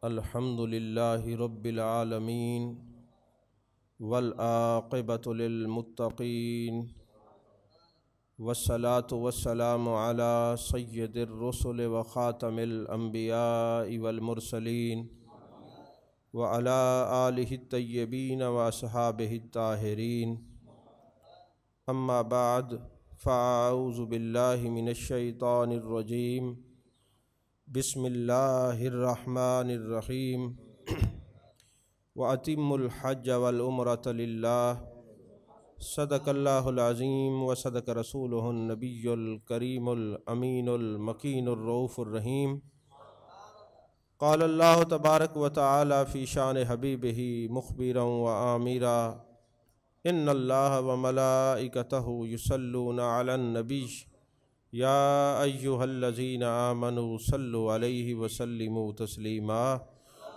الحمد للہ رب العالمین والعاقبۃ للمتقین والصلاة والسلام علی سید الرسل وخاتم الانبیاء والمرسلین وعلی آلہ الطیبین واصحابہ الطاہرین اما بعد فاعوذ باللہ من الشیطان الرجیم بسم اللہ الرحمن الرحیم وَأَتِمُّوا الْحَجَّ وَالْعُمْرَةَ لِلَّهِ صدق اللہ العظیم وصدق رسولہ النبی الکریم الامین المکین الرؤوف الرحیم قال اللہ تبارک وتعالی فی شان حبیبہ مخبرا وآمرا ان اللہ وملائکتہ یصلون علی النبی یا ایہا الذین آمنوا صلوا علیہ وسلموا تسلیما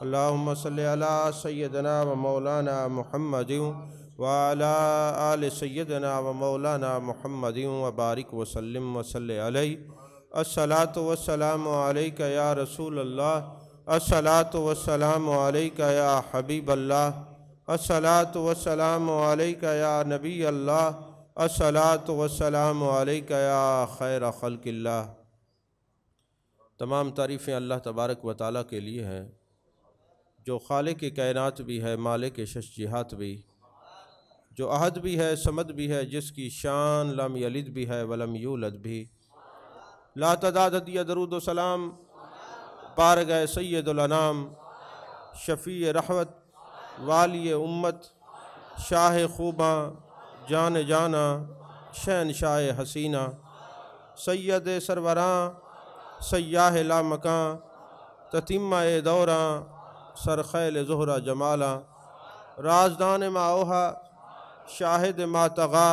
اللہم صلی علی سیدنا و مولانا محمد وعلی آل سیدنا و مولانا محمد وبارک وسلم وصلی علیہ الصلاۃ والسلام علیک یا رسول اللہ الصلاۃ والسلام علیک یا حبیب اللہ الصلاۃ والسلام علیک یا نبی اللہ الصلاۃ والسلام علیک یا خیر خلق اللہ۔ تمام تعریفیں اللہ تبارک و تعالیٰ کے لیے ہیں جو خالق کائنات بھی ہے، مالک ششجہات بھی، جو احد بھی ہے، صمد بھی ہے، جس کی شان لم یلد بھی ہے ولم یولد بھی۔ لا تعداد عدد درود و سلام بارگاہ سید الانام، شفیع رحمت، والی امت، شاہ خوباں، جان جانا، شہنشاہ حسینہ، سید سروراں، سیاہ لامکاں، تتمہ دوراں، سرخیل زہرہ جمالا، رازدان ما اوہا، شاہد ما طغا،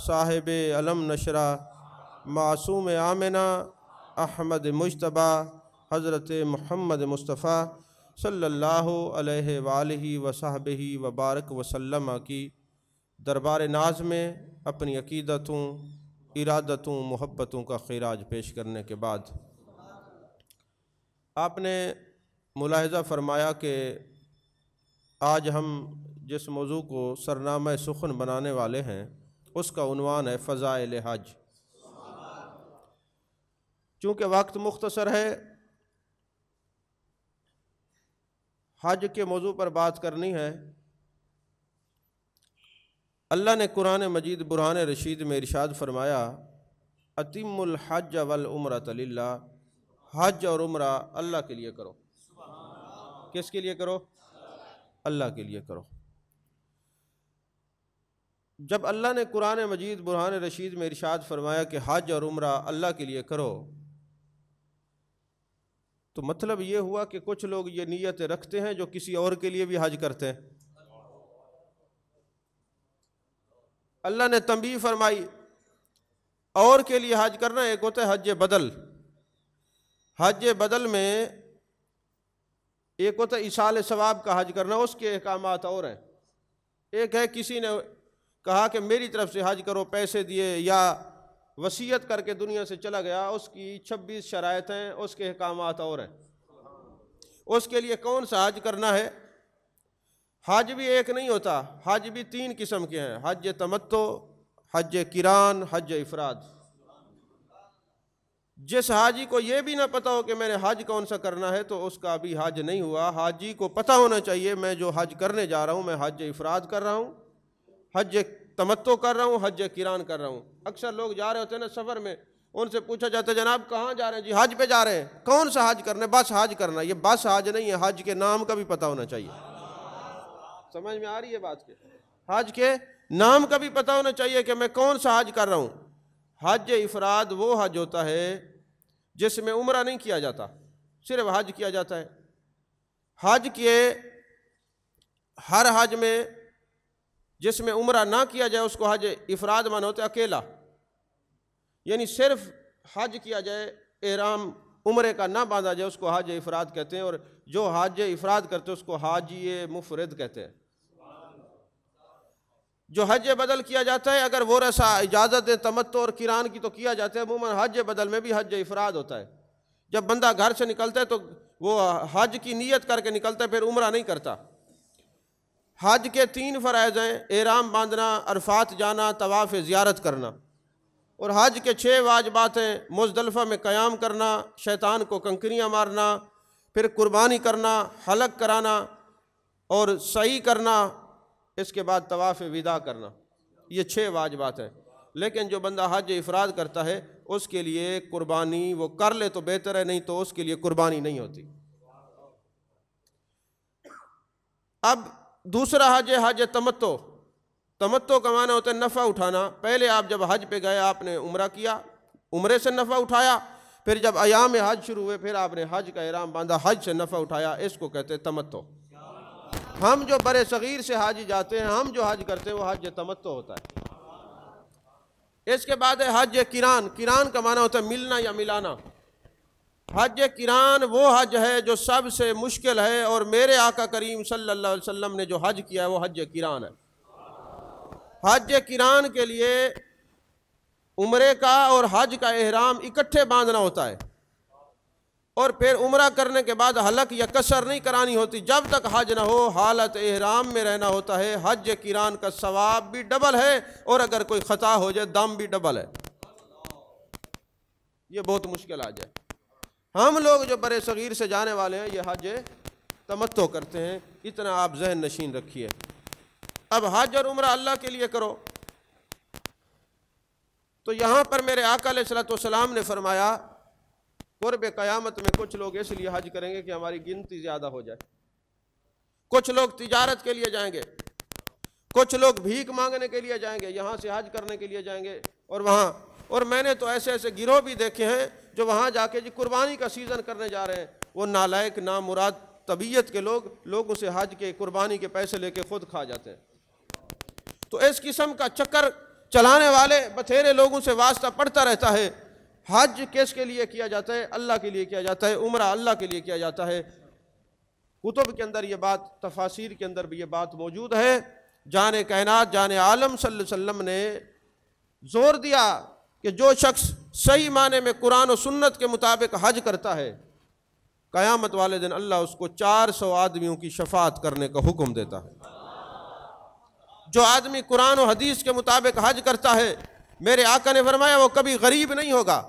صاحب علم نشرہ، معصوم آمنہ، احمد مجتبیٰ، حضرت محمد مصطفیٰ صلی اللہ علیہ وآلہ وصحبہ وبارک وسلم کی دربار ناز میں اپنی عقیدتوں، ارادتوں، محبتوں کا خراج پیش کرنے کے بعد آپ نے ملاحظہ فرمایا کہ آج ہم جس موضوع کو سرنامہ سخن بنانے والے ہیں اس کا عنوان ہے فضائل حج۔ چونکہ وقت مختصر ہے، حج کے موضوع پر بات کرنی ہے۔ اللہ نے قرآن مجید برہان رشید میں ارشاد فرمایا اتم الحج والعمرۃ للہ، حج اور عمرہ اللہ کے لیے کرو۔ کس کے لیے کرو؟ اللہ کے لیے کرو۔ جب اللہ نے قرآن مجید برہان رشید میں ارشاد فرمایا کہ حج اور عمرہ اللہ کے لیے کرو، تو مطلب یہ ہوا کہ کچھ لوگ یہ نیت رکھتے ہیں جو کسی اور کے لیے بھی حج کرتے ہیں۔ اللہ نے تنبیہ فرمائی اور کے لیے حج کرنا، ایک ہوتا ہے حج بدل۔ حج بدل میں ایک ہوتا ہے ایصال ثواب کا حج کرنا، اس کے احکامات اور ہیں۔ ایک ہے کسی نے کہا کہ میری طرف سے حج کرو، پیسے دیے یا وصیت کر کے دنیا سے چلا گیا، اس کی 26 شرائط ہیں، اس کے احکامات اور ہیں۔ اس کے لیے کون سا حج کرنا ہے؟ حج بھی ایک نہیں ہوتا، حج بھی 3 قسم کے ہیں، حج تمتع، حج قران، حج افراد۔ جس حاجی کو یہ بھی نہ پتہ ہو کہ میں نے حج کون سا کرنا ہے تو اس کا بھی حج نہیں ہوا۔ حاجی کو پتہ ہونا چاہیے میں جو حج کرنے جا رہا ہوں، میں حج افراد کر رہا ہوں، حج تمتع کر رہا ہوں، حج قران کر رہا ہوں۔ اکثر لوگ جا رہے ہوتے ہیں نا سفر میں، ان سے پوچھا جاتا ہے جناب کہاں جا رہے ہیں؟ جی حج پہ جا رہے ہیں۔ کون سا حج کرنا ہے؟ بس حج کرنا ہے۔ یہ بس حج نہیں ہے، حج کے نام کا بھی پتہ ہونا چاہیے۔ سمجھ میں آ رہی ہے بات کے؟ حج کے نام کا بھی پتہ ہونا چاہیے کہ میں کون سا حج کر رہا ہوں۔ حج افراد وہ حج ہوتا ہے جس میں عمرہ نہیں کیا جاتا، صرف حج کیا جاتا ہے۔ حج کے ہر حج میں جس میں عمرہ نہ کیا جائے اس کو حج افراد مانا ہوتا ہے اکیلا، یعنی صرف حج کیا جائے، احرام عمرے کا نہ باندھا جائے، اس کو حج افراد کہتے ہیں۔ اور جو حج افراد کرتے ہیں اس کو حاجی مفرد کہتے ہیں۔ جو حج بدل کیا جاتا ہے اگر وہ رسا اجازت تمتع اور قران کی تو کیا جاتا ہے، عموماً حج بدل میں بھی حج افراد ہوتا ہے۔ جب بندہ گھر سے نکلتا ہے تو وہ حج کی نیت کر کے نکلتا ہے، پھر عمرہ نہیں کرتا۔ حج کے 3 فرائض ہیں: احرام باندھنا، عرفات جانا، طواف زیارت کرنا۔ اور حج کے 6 واجبات ہیں: مزدلفہ میں قیام کرنا، شیطان کو کنکریاں مارنا، پھر قربانی کرنا، حلق کرانا اور سعی کرنا، اس کے بعد طواف وداع کرنا۔ یہ 6 واجبات ہیں۔ لیکن جو بندہ حج افراد کرتا ہے اس کے لیے قربانی وہ کر لے تو بہتر ہے، نہیں تو اس کے لیے قربانی نہیں ہوتی۔ اب دوسرا حج ہے حج تمتع۔ تمتع کا معنی ہوتا ہے نفع اٹھانا۔ پہلے آپ جب حج پہ گئے آپ نے عمرہ کیا، عمرے سے نفع اٹھایا، پھر جب ایام حج شروع ہوئے پھر آپ نے حج کا احرام باندھا، حج سے نفع اٹھایا، اس کو کہتے ہیں تمتع۔ ہم جو برے صغیر سے حاجی جاتے ہیں، ہم جو حج کرتے ہیں وہ حج تمتع ہوتا ہے۔ اس کے بعد ہے حج قران۔ قران کا معنی ہوتا ہے ملنا یا ملانا۔ حج قران وہ حج ہے جو سب سے مشکل ہے، اور میرے آقا کریم صلی اللہ علیہ وسلم نے جو حج کیا ہے وہ حج قران ہے۔ حج قران کے لیے عمرے کا اور حج کا احرام اکٹھے باندھنا ہوتا ہے، اور پھر عمرہ کرنے کے بعد حلق یا قصر نہیں کرانی ہوتی جب تک حج نہ ہو، حالت احرام میں رہنا ہوتا ہے۔ حج قران کا ثواب بھی ڈبل ہے، اور اگر کوئی خطا ہو جائے دم بھی ڈبل ہے۔ یہ بہت مشکل حج ہے۔ ہم لوگ جو برے صغیر سے جانے والے ہیں یہ حج تمتع کرتے ہیں، اتنا آپ ذہن نشین رکھیے۔ اب حج اور عمرہ اللہ کے لیے کرو، تو یہاں پر میرے آقا علیہ الصلوۃ والسلام نے فرمایا قرب قیامت میں کچھ لوگ اس لیے حج کریں گے کہ ہماری گنتی زیادہ ہو جائے، کچھ لوگ تجارت کے لیے جائیں گے، کچھ لوگ بھیک مانگنے کے لیے جائیں گے، یہاں سے حج کرنے کے لیے جائیں گے اور وہاں، اور میں نے تو ایسے ایسے گروہ بھی دیکھے ہیں جو وہاں جا کے قربانی کا سیزن کرنے جا رہے ہیں، وہ نالائق نامراد طبیعت کے لوگوں سے حج کے قربانی کے پیسے لے کے خود کھا جاتے ہیں۔ تو اس قسم کا چکر چلانے والے بتھیرے لوگوں سے واسطہ پڑتا رہتا ہے۔ حج کس کے لیے کیا جاتا ہے؟ اللہ کے لیے کیا جاتا ہے، عمرہ اللہ کے لیے کیا جاتا ہے۔ کتب کے اندر یہ بات، تفاسیر کے اندر بھی یہ بات موجود ہے۔ جان کائنات جان عالم صلی اللہ علیہ وسلم نے زور دیا کہ جو شخص صحیح معنی میں قرآن و سنت کے مطابق حج کرتا ہے، قیامت والے دن اللہ اس کو 400 آدمیوں کی شفاعت کرنے کا حکم دیتا ہے۔ جو آدمی قرآن و حدیث کے مطابق حج کرتا ہے، میرے آقا نے فرمایا وہ کبھی غریب نہیں ہوگا۔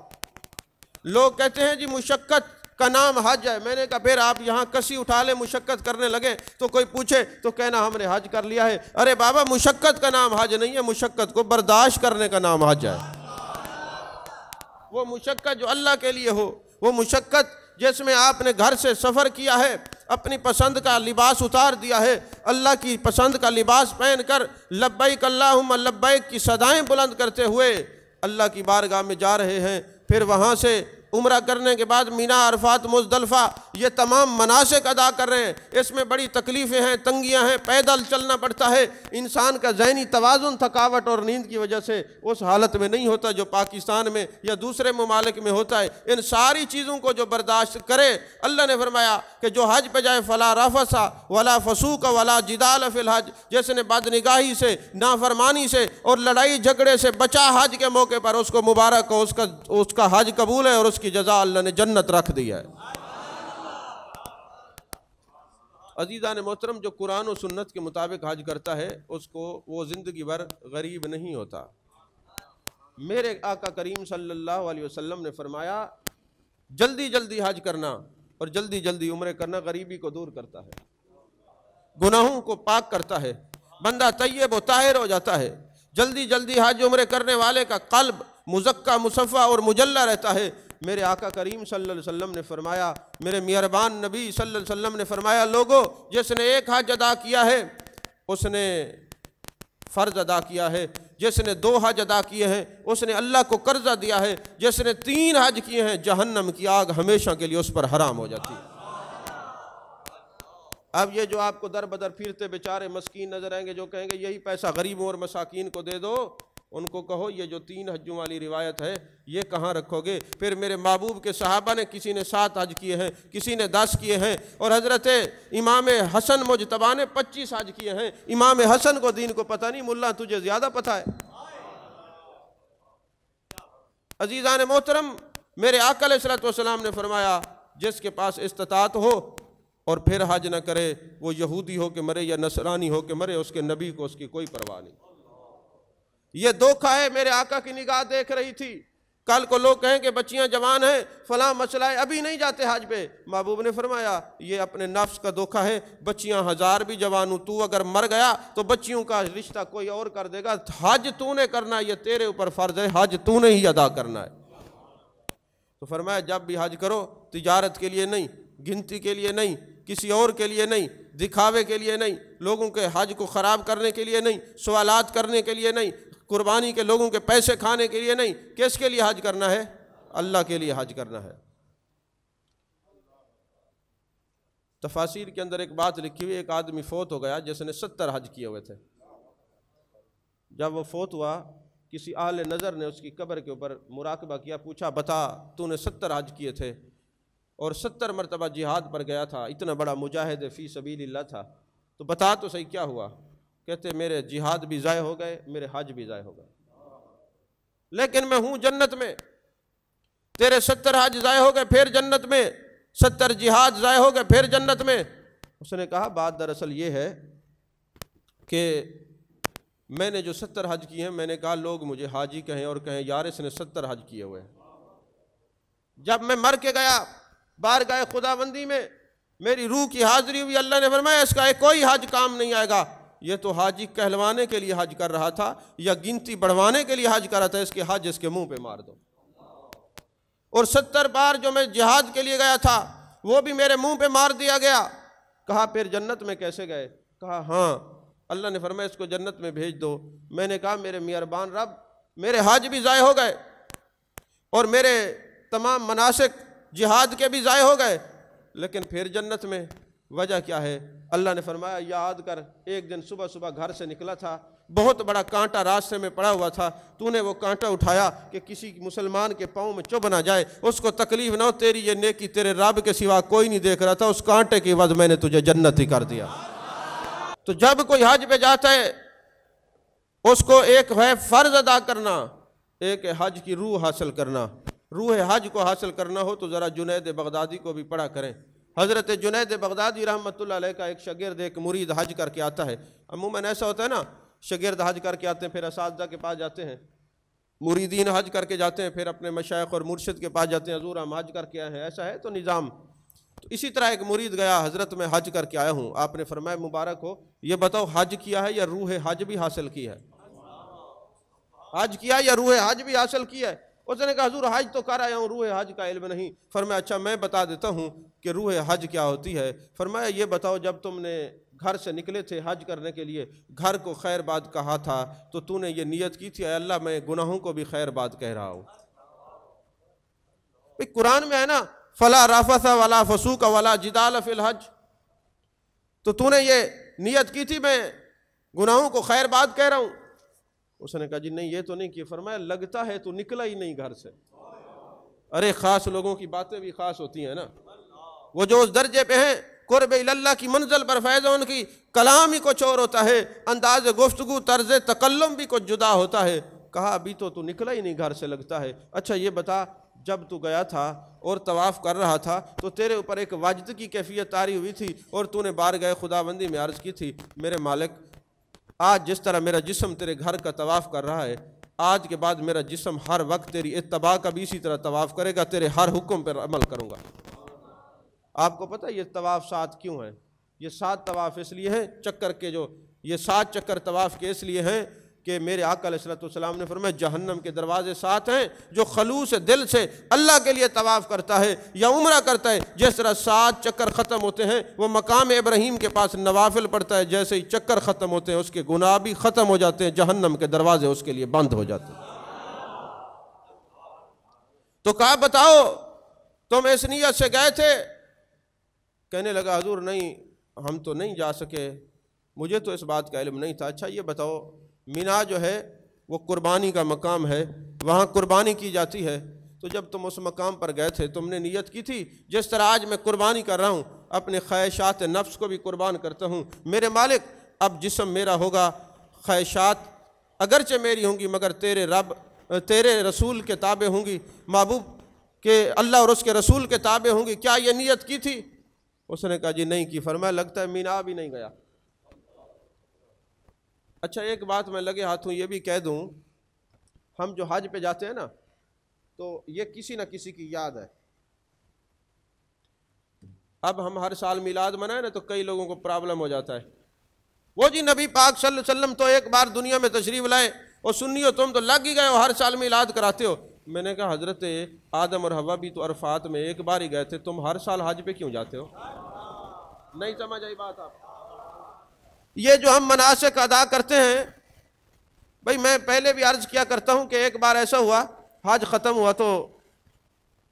لوگ کہتے ہیں جی مشقت کا نام حج ہے، میں نے کہا پھر آپ یہاں کسی اٹھا لیں مشقت کرنے لگے تو کوئی پوچھے تو کہنا ہم نے حج کر لیا ہے۔ ارے بابا، مشقت کا نام حج نہیں ہے، مشقت کو برداشت کرنے کا نام حج ہے۔ وہ مشقت جو اللہ کے لیے ہو، وہ مشقت جس میں آپ نے گھر سے سفر کیا ہے، اپنی پسند کا لباس اتار دیا ہے، اللہ کی پسند کا لباس پہن کر لبیک اللہم لبیک کی صدائیں بلند کرتے ہوئے اللہ کی بارگاہ میں جا رہے ہیں، پھر وہاں سے عمرہ کرنے کے بعد مینا، عرفات، مزدلفہ، یہ تمام مناسک ادا کر رہے ہیں۔ اس میں بڑی تکلیفیں ہیں، تنگیاں ہیں، پیدل چلنا پڑتا ہے، انسان کا ذہنی توازن تھکاوٹ اور نیند کی وجہ سے اس حالت میں نہیں ہوتا جو پاکستان میں یا دوسرے ممالک میں ہوتا ہے۔ ان ساری چیزوں کو جو برداشت کرے، اللہ نے فرمایا کہ جو حج پہ جائے فلا رفث ولا فسوق ولا جدال فی الحج، جس نے بدنگاہی سے، نافرمانی سے اور لڑائی جھگڑے سے بچا حج کے موقع پر، اس کو مبارک ہو، اس کا حج قبول ہے اور اس کی جزا اللہ نے جنت رکھ دیا ہے۔ عزیزان محترم، جو قرآن و سنت کے مطابق حج کرتا ہے اس کو وہ زندگی بھر غریب نہیں ہوتا۔ میرے آقا کریم صلی اللہ علیہ وسلم نے فرمایا جلدی جلدی حج کرنا اور جلدی جلدی عمرے کرنا غریبی کو دور کرتا ہے، گناہوں کو پاک کرتا ہے، بندہ طیب و طاہر ہو جاتا ہے۔ جلدی جلدی حج عمرے کرنے والے کا قلب مزکہ مصفہ اور مجلہ رہتا ہے۔ میرے آقا کریم صلی اللہ علیہ وسلم نے فرمایا، میرے مہربان نبی صلی اللہ علیہ وسلم نے فرمایا، لوگوں جس نے ایک حج ادا کیا ہے اس نے فرض ادا کیا ہے، جس نے 2 حج ادا کیے ہیں اس نے اللہ کو قرضہ دیا ہے، جس نے 3 حج کیے ہیں جہنم کی آگ ہمیشہ کے لیے اس پر حرام ہو جاتی ہے۔ اب یہ جو آپ کو در بدر پھرتے بیچارے مسکین نظر آئیں گے جو کہیں گے یہی پیسہ غریبوں اور مساکین کو دے دو، ان کو کہو یہ جو 3 حجوں والی روایت ہے یہ کہاں رکھو گے؟ پھر میرے محبوب کے صحابہ نے کسی نے 7 حج کیے ہیں، کسی نے 10 کیے ہیں، اور حضرت امام حسن مجتبیٰ نے 25 حج کیے ہیں۔ امام حسن کو دین کو پتہ نہیں، ملا تجھے زیادہ پتہ ہے۔ عزیزان محترم، میرے آقا علیہ الصلوۃ والسلام نے فرمایا جس کے پاس استطاعت ہو اور پھر حج نہ کرے، وہ یہودی ہو کے مرے یا نصرانی ہو کے مرے، اس کے نبی کو اس کی کوئی پرواہ نہیں۔ یہ دھوکہ ہے، میرے آقا کی نگاہ دیکھ رہی تھی۔ کل کو لوگ کہیں کہ بچیاں جوان ہیں، فلاں مسئلہ ہے، ابھی نہیں جاتے حج پہ۔ محبوب نے فرمایا یہ اپنے نفس کا دھوکہ ہے، بچیاں ہزار بھی جوان ہوں، تو اگر مر گیا تو بچیوں کا رشتہ کوئی اور کر دے گا، حج تو نے کرنا، یہ تیرے اوپر فرض ہے، حج تو نے ہی ادا کرنا ہے۔ تو فرمایا جب بھی حج کرو تجارت کے لیے نہیں، گنتی کے لیے نہیں، کسی اور کے لیے نہیں، دکھاوے کے لیے نہیں، لوگوں کے حج کو خراب کرنے کے لیے نہیں، سوالات کرنے کے لیے نہیں، قربانی کے لوگوں کے پیسے کھانے کے لیے نہیں، کس کے لیے حج کرنا ہے؟ اللہ کے لیے حج کرنا ہے۔ تفاسیر کے اندر ایک بات لکھی ہوئی، ایک آدمی فوت ہو گیا جس نے 70 حج کیے ہوئے تھے۔ جب وہ فوت ہوا، کسی اہل نظر نے اس کی قبر کے اوپر مراقبہ کیا، پوچھا بتا تو نے 70 حج کیے تھے اور 70 مرتبہ جہاد پر گیا تھا، اتنا بڑا مجاہد فی سبیل اللہ تھا، تو بتا تو صحیح کیا ہوا؟ کہتے میرے جہاد بھی ضائع ہو گئے، میرے حج بھی ضائع ہو گئے، لیکن میں ہوں جنت میں۔ تیرے 70 حج ضائع ہو گئے پھر جنت میں، 70 جہاد ضائع ہو گئے پھر جنت میں۔ اس نے کہا بات دراصل یہ ہے کہ میں نے جو 70 حج کیے ہیں، میں نے کہا لوگ مجھے حاجی کہیں اور کہیں یار اس نے 70 حج کیے ہوئے ہیں۔ جب میں مر کے گیا بارگاہ خداوندی میں، میری روح کی حاضری ہوئی، اللہ نے فرمایا اس کا کوئی حج کام نہیں آئے گا، یہ تو حاجی کہلوانے کے لیے حج کر رہا تھا یا گنتی بڑھوانے کے لیے حج کر رہا تھا، اس کے حج اس کے منہ پہ مار دو۔ اور 70 بار جو میں جہاد کے لیے گیا تھا وہ بھی میرے منہ پہ مار دیا گیا۔ کہا پھر جنت میں کیسے گئے؟ کہا ہاں، اللہ نے فرمایا اس کو جنت میں بھیج دو۔ میں نے کہا میرے مہربان رب، میرے حج بھی ضائع ہو گئے اور میرے تمام مناسک جہاد کے بھی ضائع ہو گئے، لیکن پھر جنت میں وجہ کیا ہے؟ اللہ نے فرمایا یاد کر ایک دن صبح صبح گھر سے نکلا تھا، بہت بڑا کانٹا راستے میں پڑا ہوا تھا، تو نے وہ کانٹا اٹھایا کہ کسی مسلمان کے پاؤں میں چبھ نہ جائے، اس کو تکلیف نہ ہو، تیری یہ نیکی تیرے رب کے سوا کوئی نہیں دیکھ رہا تھا، اس کانٹے کی عوض میں نے تجھے جنت ہی کر دیا۔ تو جب کوئی حج پہ جاتا ہے اس کو ایک ہے فرض ادا کرنا، ایک ہے حج کی روح حاصل کرنا۔ روح حج کو حاصل کرنا ہو تو ذرا جنید بغدادی کو بھی پڑھا کریں۔ حضرت جنید بغدادی رحمۃ اللہ علیہ کا ایک شاگرد ایک مرید حج کر کے آتا ہے۔ عموماً ایسا ہوتا ہے نا، شاگرد حج کر کے آتے ہیں پھر اساتذہ کے پاس جاتے ہیں، مریدین حج کر کے جاتے ہیں پھر اپنے مشائخ اور مرشد کے پاس جاتے ہیں، حضور ہم حج کر کے آئے ہیں، ایسا ہے تو نظام۔ تو اسی طرح ایک مرید گیا، حضرت میں حج کر کے آیا ہوں، آپ نے فرمایا مبارک ہو، یہ بتاؤ حج کیا ہے یا روح حج بھی حاصل کی ہے؟ حج کیا یا روح حج بھی حاصل کی ہے؟ اس نے کہا حضور حج تو کر آیا ہوں، روح حج کا علم نہیں۔ فرمایا اچھا میں بتا دیتا ہوں کہ روح حج کیا ہوتی ہے۔ فرمایا یہ بتاؤ جب تم نے گھر سے نکلے تھے حج کرنے کے لیے، گھر کو خیر بات کہا تھا تو تو نے یہ نیت کی تھی اے اللہ میں گناہوں کو بھی خیر بات کہہ رہا ہوں۔ قرآن میں ہے نا فلا رفث ولا فسوق ولا جدال فی الحج، تو تو نے یہ نیت کی تھی میں گناہوں کو خیر بات کہہ رہا ہوں؟ اس نے کہا جی نہیں یہ تو نہیں کی۔ فرمایا لگتا ہے تو نکلا ہی نہیں گھر سے۔ ارے خاص لوگوں کی باتیں بھی خاص ہوتی ہیں نا، وہ جو اس درجے پہ ہیں قرب اللہ کی منزل پر فیض، ان کی کلام ہی کچھ اور ہوتا ہے، انداز گفتگو طرز تکلم بھی کچھ جدا ہوتا ہے۔ کہا ابھی تو نکلا ہی نہیں گھر سے لگتا ہے۔ اچھا یہ بتا جب تو گیا تھا اور طواف کر رہا تھا تو تیرے اوپر ایک وجد کی کیفیت طاری ہوئی تھی اور تو نے بارگاہ خداوندی میں عرض کی تھی میرے مالک آج جس طرح میرا جسم تیرے گھر کا طواف کر رہا ہے، آج کے بعد میرا جسم ہر وقت تیری اتباع کا بھی اسی طرح طواف کرے گا، تیرے ہر حکم پر عمل کروں گا۔ آپ کو پتہ یہ طواف 7 کیوں ہیں؟ یہ 7 طواف اس لیے ہیں چکر کے، جو یہ 7 چکر طواف کے اس لیے ہیں کہ میرے آقا علیہ السلام نے فرمایا جہنم کے دروازے 7 ہیں، جو خلوص دل سے اللہ کے لیے طواف کرتا ہے یا عمرہ کرتا ہے، جس طرح 7 چکر ختم ہوتے ہیں وہ مقام ابراہیم کے پاس نوافل پڑھتا ہے، جیسے ہی چکر ختم ہوتے ہیں اس کے گناہ بھی ختم ہو جاتے ہیں، جہنم کے دروازے اس کے لیے بند ہو جاتے ہیں۔ تو کہا بتاؤ تم اس نیت سے گئے تھے؟ کہنے لگا حضور نہیں ہم تو نہیں جا سکے، مجھے تو اس بات کا علم نہیں تھا۔ اچھا یہ بتاؤ مینا جو ہے وہ قربانی کا مقام ہے، وہاں قربانی کی جاتی ہے، تو جب تم اس مقام پر گئے تھے تم نے نیت کی تھی جس طرح آج میں قربانی کر رہا ہوں اپنے خواہشات نفس کو بھی قربان کرتا ہوں، میرے مالک اب جسم میرا ہوگا، خواہشات اگرچہ میری ہوں گی مگر تیرے رب تیرے رسول کے تابع ہوں گی۔ محبوب کہ اللہ اور اس کے رسول کے تابع ہوں گی، کیا یہ نیت کی تھی؟ اس نے کہا جی نہیں کی۔ فرمایا لگتا ہے مینا بھی نہیں گیا۔ اچھا ایک بات میں لگے ہاتھوں یہ بھی کہہ دوں، ہم جو حج پہ جاتے ہیں نا تو یہ کسی نہ کسی کی یاد ہے۔ اب ہم ہر سال میلاد منائیں نا تو کئی لوگوں کو پرابلم ہو جاتا ہے، وہ جی نبی پاک صلی اللہ علیہ وسلم تو ایک بار دنیا میں تشریف لائے اور سنیو تم تو لگ ہی گئے ہو، ہر سال میلاد کراتے ہو۔ میں نے کہا حضرت آدم اور حوا بھی تو عرفات میں ایک بار ہی گئے تھے، تم ہر سال حج پہ کیوں جاتے ہو؟ نہیں سمجھ آئی بات آپ؟ یہ جو ہم مناسک ادا کرتے ہیں، بھئی میں پہلے بھی عرض کیا کرتا ہوں کہ ایک بار ایسا ہوا، حج ختم ہوا تو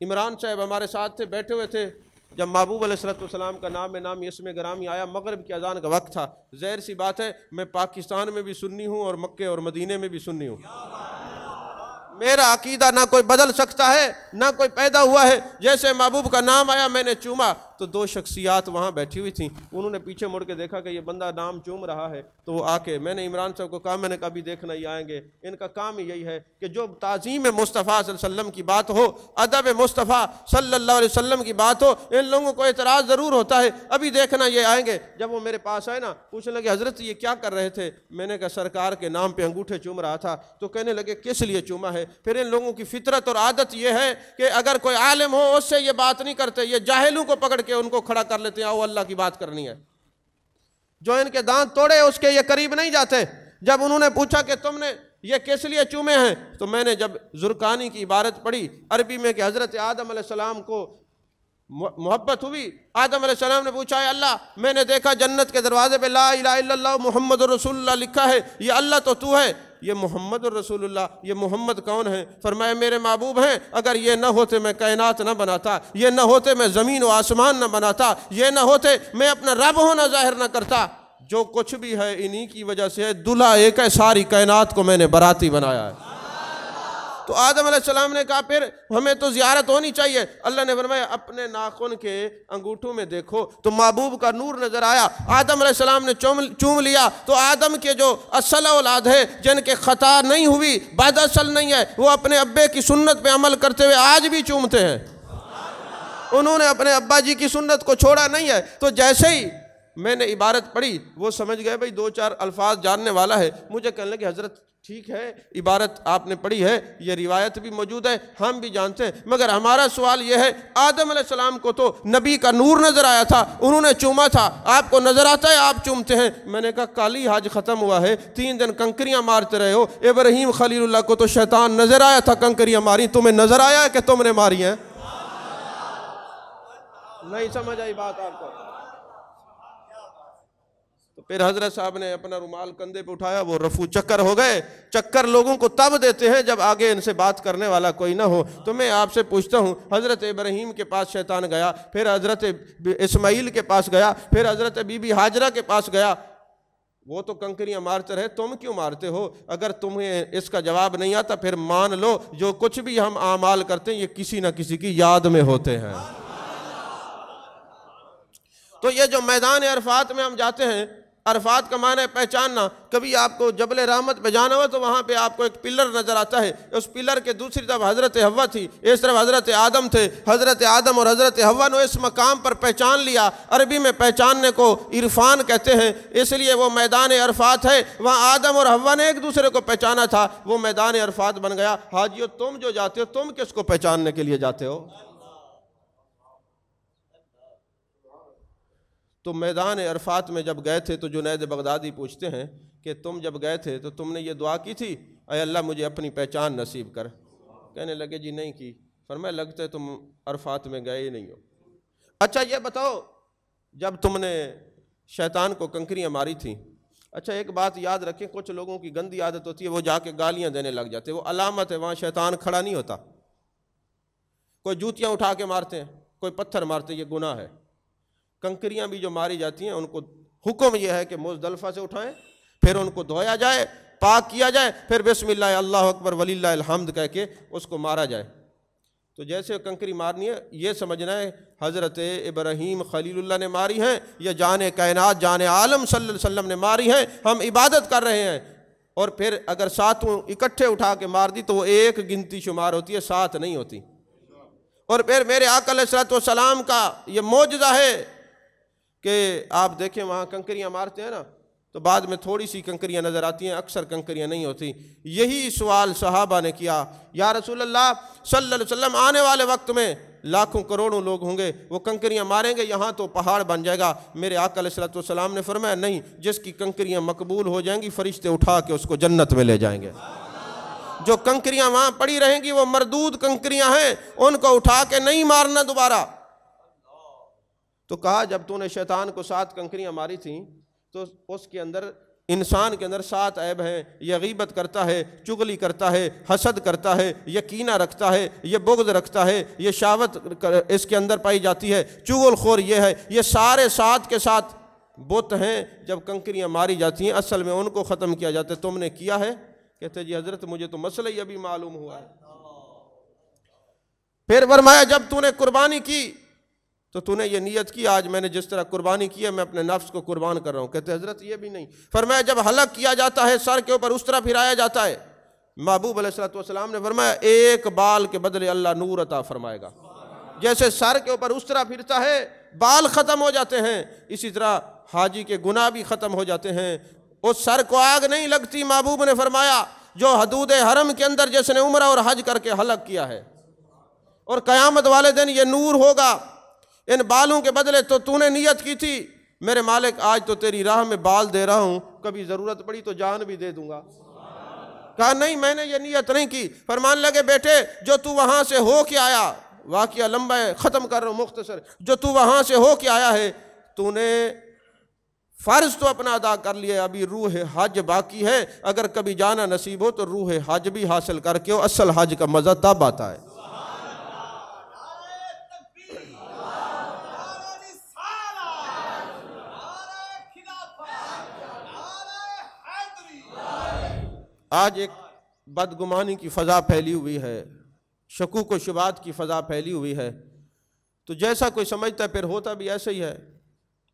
عمران صاحب ہمارے ساتھ تھے، بیٹھے ہوئے تھے، جب محبوب علیہ السلام کا نام نامی اسم گرامی آیا، مغرب کی اذان کا وقت تھا۔ ظاہر سی بات ہے میں پاکستان میں بھی سنی ہوں اور مکے اور مدینے میں بھی سنی ہوں، میرا عقیدہ نہ کوئی بدل سکتا ہے نہ کوئی پیدا ہوا ہے۔ جیسے محبوب کا نام آیا میں نے چوما تو دو شخصیات وہاں بیٹھی ہوئی تھیں، انہوں نے پیچھے مڑ کے دیکھا کہ یہ بندہ نام چوم رہا ہے، تو وہ آ کے میں نے عمران صاحب کو کہا، میں نے کہا بھی دیکھنا ہی آئیں گے، ان کا کام ہی یہی ہے کہ جو تعظیم مصطفیٰ صلی اللہ علیہ وسلم کی بات ہو، ادب مصطفیٰ صلی اللہ علیہ وسلم کی بات ہو، ان لوگوں کو اعتراض ضرور ہوتا ہے، ابھی دیکھنا یہ آئیں گے۔ جب وہ میرے پاس آئے نا پوچھنے لگے حضرت یہ کیا کر رہے تھے؟ میں نے کہا سرکار کے نام پہ انگوٹھے چوم رہا تھا۔ تو کہنے لگے کس لیے چوما ہے؟ پھر ان لوگوں کی فطرت اور عادت یہ ہے کہ اگر کوئی عالم ہو اس سے یہ بات نہیں کرتے، یہ جاہلوں کو پکڑ کے ان کو کھڑا کر لیتے ہیں، آؤ اللہ کی بات کرنی ہے۔ جو ان کے دانت توڑے اس کے یہ قریب نہیں جاتے۔ جب انہوں نے پوچھا کہ تم نے یہ کس لیے چومے ہیں، تو میں نے جب زرقانی کی عبارت پڑھی عربی میں کہ حضرت آدم علیہ السلام کو محبت ہوئی، آدم علیہ السلام نے پوچھا ہے اللہ میں نے دیکھا جنت کے دروازے پہ لا الہ الا اللہ محمد الرسول اللہ لکھا ہے، یہ اللہ تو ہے، یہ محمد الرسول اللہ، یہ محمد کون ہے؟ فرمایا میرے محبوب ہیں، اگر یہ نہ ہوتے میں کائنات نہ بناتا، یہ نہ ہوتے میں زمین و آسمان نہ بناتا، یہ نہ ہوتے میں اپنا رب ہونا ظاہر نہ کرتا، جو کچھ بھی ہے انہی کی وجہ سے ہے، دلہا ایک ہے، ساری کائنات کو میں نے باراتی بنایا ہے۔ تو آدم علیہ السلام نے کہا پھر ہمیں تو زیارت ہونی چاہیے۔ اللہ نے فرمایا اپنے ناخن کے انگوٹھوں میں دیکھو تو محبوب کا نور نظر آیا۔ آدم علیہ السلام نے چوم لیا تو آدم کے جو اصل اولاد ہے جن کے خطا نہیں ہوئی، بد اصل نہیں ہے، وہ اپنے ابے کی سنت پہ عمل کرتے ہوئے آج بھی چومتے ہیں، انہوں نے اپنے ابا جی کی سنت کو چھوڑا نہیں ہے۔ تو جیسے ہی میں نے عبارت پڑھی وہ سمجھ گئے بھئی دو چار الفاظ جاننے والا ہے، مجھے کہنے لگے حضرت ٹھیک ہے عبارت آپ نے پڑھی ہے، یہ روایت بھی موجود ہے، ہم بھی جانتے ہیں، مگر ہمارا سوال یہ ہے آدم علیہ السلام کو تو نبی کا نور نظر آیا تھا، انہوں نے چوما تھا، آپ کو نظر آتا ہے آپ چومتے ہیں؟ میں نے کہا کالی حج ختم ہوا ہے، 3 دن کنکریاں مارتے رہے ہو، ابراہیم خلیل اللہ کو تو شیطان نظر آیا تھا کنکریاں ماری، تمہیں نظر آیا ہے کہ تم نے ماری ہیں؟ نہیں سمجھ آئی بات آپ کو؟ تو پھر حضرت صاحب نے اپنا رومال کندھے پہ اٹھایا، وہ رفو چکر ہو گئے۔ چکر لوگوں کو تب دیتے ہیں جب آگے ان سے بات کرنے والا کوئی نہ ہو۔ تو میں آپ سے پوچھتا ہوں حضرت ابراہیم کے پاس شیطان گیا، پھر حضرت اسماعیل کے پاس گیا، پھر حضرت بی بی ہاجرہ کے پاس گیا، وہ تو کنکریاں مارتے رہے، تم کیوں مارتے ہو؟ اگر تمہیں اس کا جواب نہیں آتا پھر مان لو جو کچھ بھی ہم اعمال کرتے ہیں یہ کسی نہ کسی کی یاد میں ہوتے ہیں۔ تو یہ جو میدان عرفات میں ہم جاتے ہیں، عرفات کا معنی ہے پہچاننا۔ کبھی آپ کو جبل رحمت پہ جانا ہو تو وہاں پہ آپ کو ایک پلر نظر آتا ہے، اس پلر کے دوسری طرف حضرت حوا تھی، اس طرف حضرت آدم تھے، حضرت آدم اور حضرت حوا نے اس مقام پر پہچان لیا۔ عربی میں پہچاننے کو عرفان کہتے ہیں، اس لیے وہ میدان عرفات ہے، وہاں آدم اور حوا نے ایک دوسرے کو پہچانا تھا، وہ میدان عرفات بن گیا۔ حاجیو تم جو جاتے ہو تم کس کو پہچاننے کے لیے جاتے ہو؟ تو میدان عرفات میں جب گئے تھے تو جنید بغدادی پوچھتے ہیں کہ تم جب گئے تھے تو تم نے یہ دعا کی تھی اے اللہ مجھے اپنی پہچان نصیب کر؟ کہنے لگے جی نہیں کی۔ فرمایا لگتا ہے تم عرفات میں گئے ہی نہیں ہو۔ اچھا یہ بتاؤ جب تم نے شیطان کو کنکریاں ماری تھیں، اچھا ایک بات یاد رکھیں، کچھ لوگوں کی گندی عادت ہوتی ہے وہ جا کے گالیاں دینے لگ جاتے ہیں، وہ علامت ہے، وہاں شیطان کھڑا نہیں ہوتا۔ کوئی جوتیاں اٹھا کے مارتے ہیں، کوئی پتھر مارتے ہیں، یہ گناہ ہے۔ کنکریاں بھی جو ماری جاتی ہیں ان کو حکم یہ ہے کہ مزدلفہ سے اٹھائیں، پھر ان کو دھویا جائے، پاک کیا جائے، پھر بسم اللہ اللہ اکبر وللہ الحمد کہہ کے اس کو مارا جائے۔ تو جیسے کنکری مارنی ہے یہ سمجھنا ہے حضرت ابراہیم خلیل اللہ نے ماری ہیں یا جان کائنات جان عالم صلی اللہ علیہ وسلم نے ماری ہیں، ہم عبادت کر رہے ہیں۔ اور پھر اگر ساتوں اکٹھے اٹھا کے مار دی تو وہ ایک گنتی شمار ہوتی ہے، 7 نہیں ہوتی۔ اور پھر میرے آقا علیہ الصلوۃ والسلام کا یہ معجزہ ہے کہ آپ دیکھیں وہاں کنکریاں مارتے ہیں نا تو بعد میں تھوڑی سی کنکریاں نظر آتی ہیں، اکثر کنکریاں نہیں ہوتی۔ یہی سوال صحابہ نے کیا، یا رسول اللہ صلی اللہ علیہ وسلم آنے والے وقت میں لاکھوں کروڑوں لوگ ہوں گے، وہ کنکریاں ماریں گے یہاں تو پہاڑ بن جائے گا۔ میرے آقا علیہ الصلوۃ والسلام نے فرمایا نہیں، جس کی کنکریاں مقبول ہو جائیں گی فرشتے اٹھا کے اس کو جنت میں لے جائیں گے۔ جو کنکریاں وہاں پڑی رہیں گی وہ مردود کنکریاں ہیں، ان کو اٹھا کے نہیں مارنا دوبارہ۔ تو کہا جب تو نے شیطان کو 7 کنکریاں ماری تھیں تو اس کے اندر، انسان کے اندر 7 عیب ہیں، یہ غیبت کرتا ہے، چغلی کرتا ہے، حسد کرتا ہے، یہ کینہ رکھتا ہے، یہ بغض رکھتا ہے، یہ شہوت اس کے اندر پائی جاتی ہے، چغل خور یہ ہے، یہ سارے 7 کے ساتھ بت ہیں۔ جب کنکریاں ماری جاتی ہیں اصل میں ان کو ختم کیا جاتا ہے۔ تم نے کیا ہے؟ کہتے جی حضرت مجھے تو مسئلہ ہی ابھی معلوم ہوا ہے۔ پھر فرمایا جب تو نے قربانی کی تو تو نے یہ نیت کی آج میں نے جس طرح قربانی کی ہے میں اپنے نفس کو قربان کر رہا ہوں۔ کہتے حضرت یہ بھی نہیں۔ فرمایا جب حلق کیا جاتا ہے سر کے اوپر اس طرح پھرایا جاتا ہے، محبوب علیہ الصلوۃ والسلام نے فرمایا ایک بال کے بدلے اللہ نور عطا فرمائے گا۔ جیسے سر کے اوپر اس طرح پھرتا ہے بال ختم ہو جاتے ہیں، اسی طرح حاجی کے گناہ بھی ختم ہو جاتے ہیں۔ اس سر کو آگ نہیں لگتی۔ محبوب نے فرمایا جو حدود حرم کے اندر جس نے عمرہ اور حج کر کے حلق کیا ہے، اور قیامت والے دن یہ نور ہوگا ان بالوں کے بدلے۔ تو نے نیت کی تھی میرے مالک آج تو تیری راہ میں بال دے رہا ہوں، کبھی ضرورت پڑی تو جان بھی دے دوں گا۔ کہا نہیں میں نے یہ نیت نہیں کی۔ فرمان لگے بیٹے جو تو وہاں سے ہو کے آیا، واقعہ لمبا ہے ختم کر رہا ہوں مختصر، جو تو وہاں سے ہو کے آیا ہے تو نے فرض تو اپنا ادا کر لیا، ابھی روح حج باقی ہے، اگر کبھی جانا نصیب ہو تو روح حج بھی حاصل کر کے اصل حج کا مزہ تب آتا ہے۔ آج ایک بدگمانی کی فضا پھیلی ہوئی ہے، شکوک و شبہات کی فضا پھیلی ہوئی ہے، تو جیسا کوئی سمجھتا ہے پھر ہوتا بھی ایسا ہی ہے۔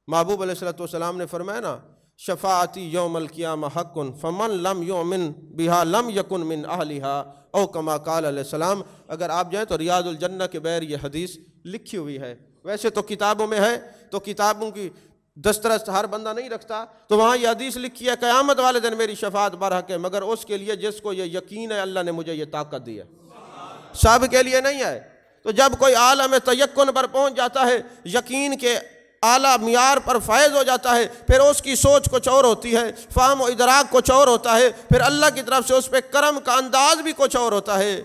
محبوب علیہ الصلوۃ والسلام نے فرمایا نا شفاعتی یوم القیامہ حق فمن لم یؤمن بہا لم یکن من اہلہا او کما قال علیہ السلام۔ اگر آپ جائیں تو ریاض الجنہ کے بیر یہ حدیث لکھی ہوئی ہے، ویسے تو کتابوں میں ہے تو کتابوں کی دسترس ہر بندہ نہیں رکھتا، تو وہاں یہ حدیث لکھی ہے قیامت والے دن میری شفاعت برحق ہے، مگر اس کے لیے جس کو یہ یقین ہے اللہ نے مجھے یہ طاقت دی ہے، سب کے لیے نہیں ہے۔ تو جب کوئی عالم تیقن پر پہنچ جاتا ہے، یقین کے اعلیٰ معیار پر فائز ہو جاتا ہے، پھر اس کی سوچ کچھ اور ہوتی ہے، فہم و ادراک کچھ اور ہوتا ہے، پھر اللہ کی طرف سے اس پہ کرم کا انداز بھی کچھ اور ہوتا ہے۔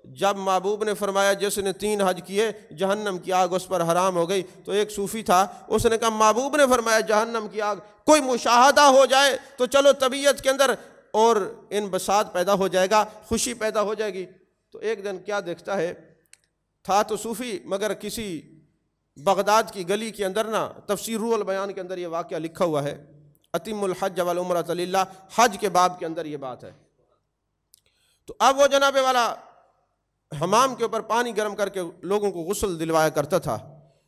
جب محبوب نے فرمایا جس نے 3 حج کیے جہنم کی آگ اس پر حرام ہو گئی، تو ایک صوفی تھا اس نے کہا محبوب نے فرمایا جہنم کی آگ، کوئی مشاہدہ ہو جائے تو چلو طبیعت کے اندر اور انبساط پیدا ہو جائے گا، خوشی پیدا ہو جائے گی۔ تو ایک دن کیا دیکھتا ہے، تھا تو صوفی مگر کسی بغداد کی گلی کے اندر نا، تفسیر روح البیان کے اندر یہ واقعہ لکھا ہوا ہے، اتم الحج والعمرۃ للہ، حج کے باب کے اندر یہ بات ہے۔ تو اب وہ جناب والا حمام کے اوپر پانی گرم کر کے لوگوں کو غسل دلوایا کرتا تھا۔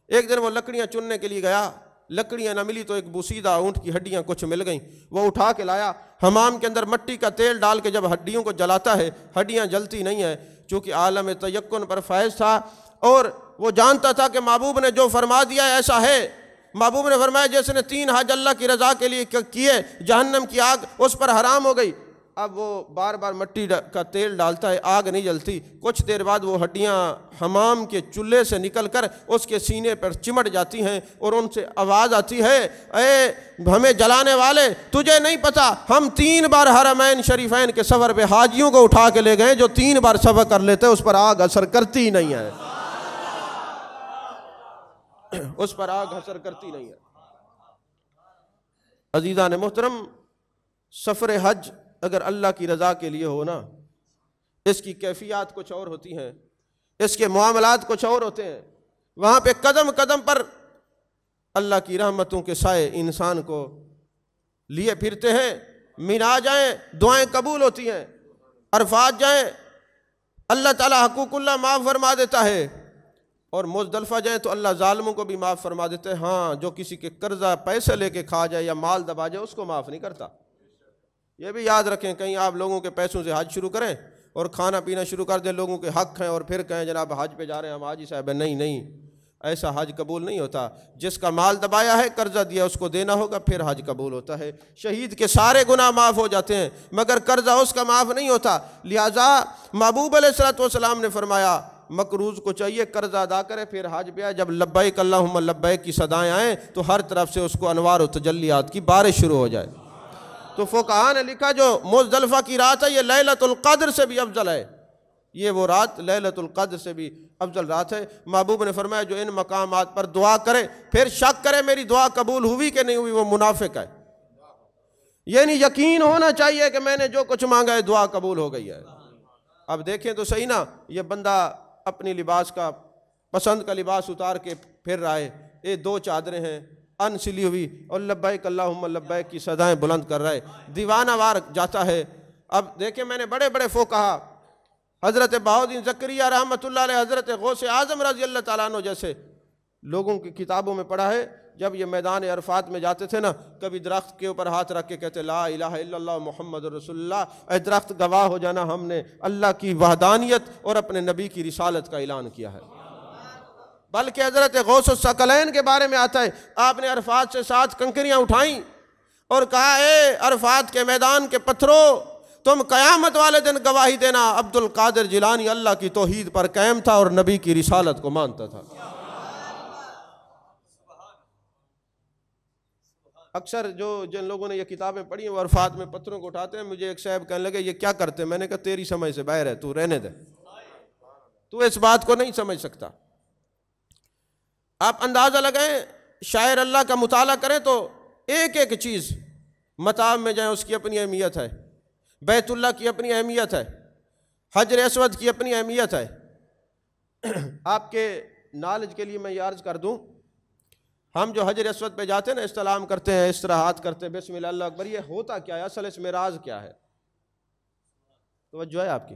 ایک دن وہ لکڑیاں چننے کے لیے گیا، لکڑیاں نہ ملی تو ایک بوسیدہ اونٹ کی ہڈیاں کچھ مل گئیں، وہ اٹھا کے لایا، حمام کے اندر مٹی کا تیل ڈال کے جب ہڈیوں کو جلاتا ہے ہڈیاں جلتی نہیں ہیں، چونکہ عالم تیقن پر فائز تھا اور وہ جانتا تھا کہ محبوب نے جو فرما دیا ہے ایسا ہے۔ محبوب نے فرمایا جس نے 3 حج اللہ کی رضا کے لیے کیے جہنم کی آگ اس پر حرام ہو گئی۔ اب وہ بار بار مٹی کا تیل ڈالتا ہے، آگ نہیں جلتی، کچھ دیر بعد وہ ہڈیاں حمام کے چولہے سے نکل کر اس کے سینے پر چمٹ جاتی ہیں اور ان سے آواز آتی ہے اے ہمیں جلانے والے تجھے نہیں پتا ہم 3 بار حرمین شریفین کے سفر پہ حاجیوں کو اٹھا کے لے گئے، جو 3 بار سفر کر لیتے اس پر آگ اثر کرتی نہیں ہے، اس پر آگ اثر کرتی نہیں ہے۔ عزیزان محترم، سفر حج اگر اللہ کی رضا کے لیے ہو نا، اس کی کیفیات کچھ اور ہوتی ہیں، اس کے معاملات کچھ اور ہوتے ہیں، وہاں پہ قدم قدم پر اللہ کی رحمتوں کے سائے انسان کو لیے پھرتے ہیں۔ مینا جائیں دعائیں قبول ہوتی ہیں، عرفات جائیں اللہ تعالیٰ حقوق اللہ معاف فرما دیتا ہے، اور مزدلفہ جائیں تو اللہ ظالموں کو بھی معاف فرما دیتے ہیں۔ ہاں جو کسی کے قرضہ پیسے لے کے کھا جائے یا مال دبا جائے اس کو معاف نہیں کرتا۔ یہ بھی یاد رکھیں، کہیں آپ لوگوں کے پیسوں سے حج شروع کریں اور کھانا پینا شروع کر دیں، لوگوں کے حق ہیں، اور پھر کہیں جناب حج پہ جا رہے ہیں ہم حاجی صاحب ہیں. نہیں، ایسا حج قبول نہیں ہوتا. جس کا مال دبایا ہے، قرضہ دیا، اس کو دینا ہوگا، پھر حج قبول ہوتا ہے. شہید کے سارے گناہ معاف ہو جاتے ہیں مگر قرضہ اس کا معاف نہیں ہوتا. لہٰذا محبوب علیہ الصلوۃ والسلام نے فرمایا مقروض کو چاہیے قرضہ ادا کرے پھر حج پہ آئے. جب لبیک اللہم لبیک کی صدائیں آئیں تو ہر طرف سے اس کو انوار و تجلیات کی بارش شروع ہو جائے. تو فقہاء نے لکھا جو مزدلفہ کی رات ہے یہ لیلۃ القدر سے بھی افضل ہے. یہ وہ رات لیلۃ القدر سے بھی افضل رات ہے. محبوب نے فرمایا جو ان مقامات پر دعا کرے پھر شک کرے میری دعا قبول ہوئی کہ نہیں ہوئی، وہ منافق ہے. یعنی یقین ہونا چاہیے کہ میں نے جو کچھ مانگا ہے دعا قبول ہو گئی ہے. اب دیکھیں تو صحیح نا، یہ بندہ اپنی لباس کا پسند کا لباس اتار کے پھر رہا ہے، یہ 2 چادریں ہیں ان سلی ہوئی اور لبیک اللہم لبیک کی صدائیں بلند کر رہا ہے، دیوانہ وار جاتا ہے. اب دیکھیں میں نے بڑے بڑے فقہا حضرت بہاؤالدین زکریا رحمۃ اللہ علیہ، حضرت غوث اعظم رضی اللہ تعالیٰ عنہ جیسے لوگوں کی کتابوں میں پڑھا ہے جب یہ میدان عرفات میں جاتے تھے نا، کبھی درخت کے اوپر ہاتھ رکھ کے کہتے لا الہ الا اللہ محمد رسول اللہ، اے درخت گواہ ہو جانا ہم نے اللہ کی وحدانیت اور اپنے نبی کی رسالت کا اعلان کیا ہے. بلکہ حضرت غوث الثقلین کے بارے میں آتا ہے آپ نے عرفات سے 7 کنکریاں اٹھائیں اور کہا اے عرفات کے میدان کے پتھروں تم قیامت والے دن گواہی دینا. عبد القادر جیلانی اللہ کی توحید پر قائم تھا اور نبی کی رسالت کو مانتا تھا. اکثر جن لوگوں نے یہ کتابیں پڑھی ہیں وہ عرفات میں پتھروں کو اٹھاتے ہیں. مجھے ایک صاحب کہنے لگے یہ کیا کرتے ہیں؟ میں نے کہا تیری سمجھ سے باہر ہے، تو رہنے دے، تو اس بات کو نہیں سمجھ سکتا. آپ اندازہ لگائیں، شاعر اللہ کا مطالعہ کریں تو ایک ایک چیز، مطاف میں جائیں اس کی اپنی اہمیت ہے، بیت اللہ کی اپنی اہمیت ہے، حجر اسود کی اپنی اہمیت ہے. آپ کے نالج کے لیے میں یہ عرض کر دوں، ہم جو حجر اسود پہ جاتے ہیں نا، استلام کرتے ہیں، استراحات کرتے ہیں، بسم اللہ اللہ اکبر، یہ ہوتا کیا ہے؟ اصل اس میں راز کیا ہے؟ توجہ ہے آپ کی؟